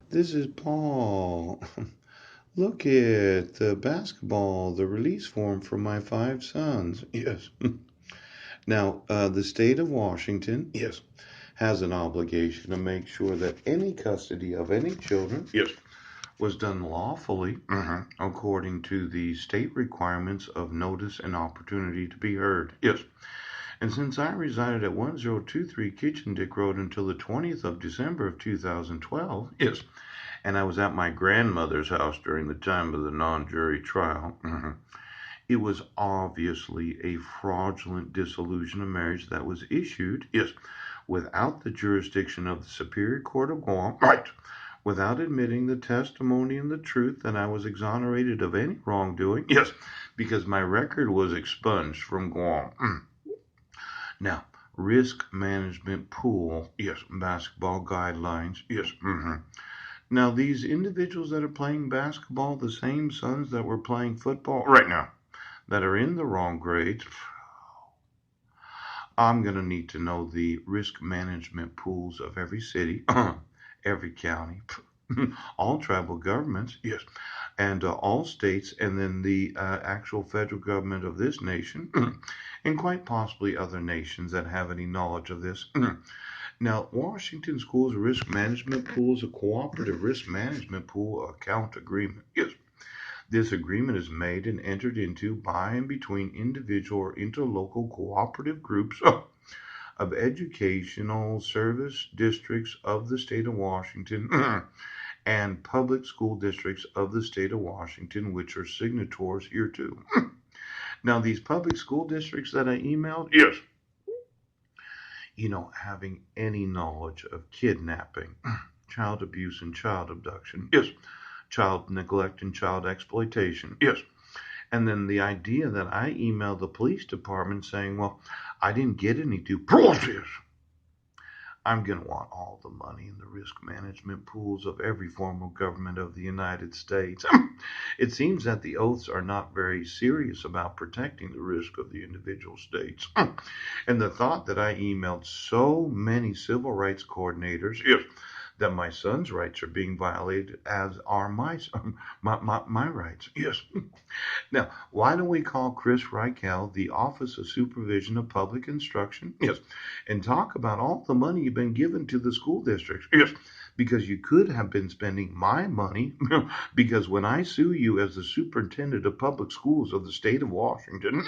This is Paul. Look at the basketball, the release form for my five sons. Yes. Now, the state of Washington, yes, has an obligation to make sure that any custody of any children, yes, was done lawfully, according to the state requirements of notice and opportunity to be heard. Yes. And since I resided at 1023 Kitchen Dick Road until the 20th of December of 2012, yes, and I was at my grandmother's house during the time of the non-jury trial, it was obviously a fraudulent dissolution of marriage that was issued, yes, without the jurisdiction of the Superior Court of Guam, right, without admitting the testimony and the truth that I was exonerated of any wrongdoing, yes, because my record was expunged from Guam. Now, risk management pool, yes, basketball guidelines, yes. Now, these individuals that are playing basketball, the same sons that were playing football right now, that are in the wrong grades, I'm going to need to know the risk management pools of every city, every county, all tribal governments, yes, and all states, and then the actual federal government of this nation, and quite possibly other nations that have any knowledge of this. Now, Washington School's risk management pool is a cooperative risk management pool account agreement. Yes, this agreement is made and entered into by and between individual or interlocal cooperative groups of educational service districts of the state of Washington and public school districts of the state of Washington, which are signatories hereto. Now, these public school districts that I emailed, yes, having any knowledge of kidnapping, child abuse and child abduction, yes, child neglect and child exploitation, yes. And then the idea that I emailed the police department saying, well, I didn't get any due process. I'm going to want all the money in the risk management pools of every form of government of the United States. It seems that the oaths are not very serious about protecting the risk of the individual states. And the thought that I emailed so many civil rights coordinators, yes, that my son's rights are being violated, as are my rights. Yes. Now, why don't we call Chris Reichel, the Office of Supervision of Public Instruction? Yes. And talk about all the money you've been given to the school districts. Yes. Because you could have been spending my money, because when I sue you as the superintendent of public schools of the state of Washington,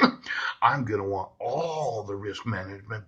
I'm going to want all the risk management.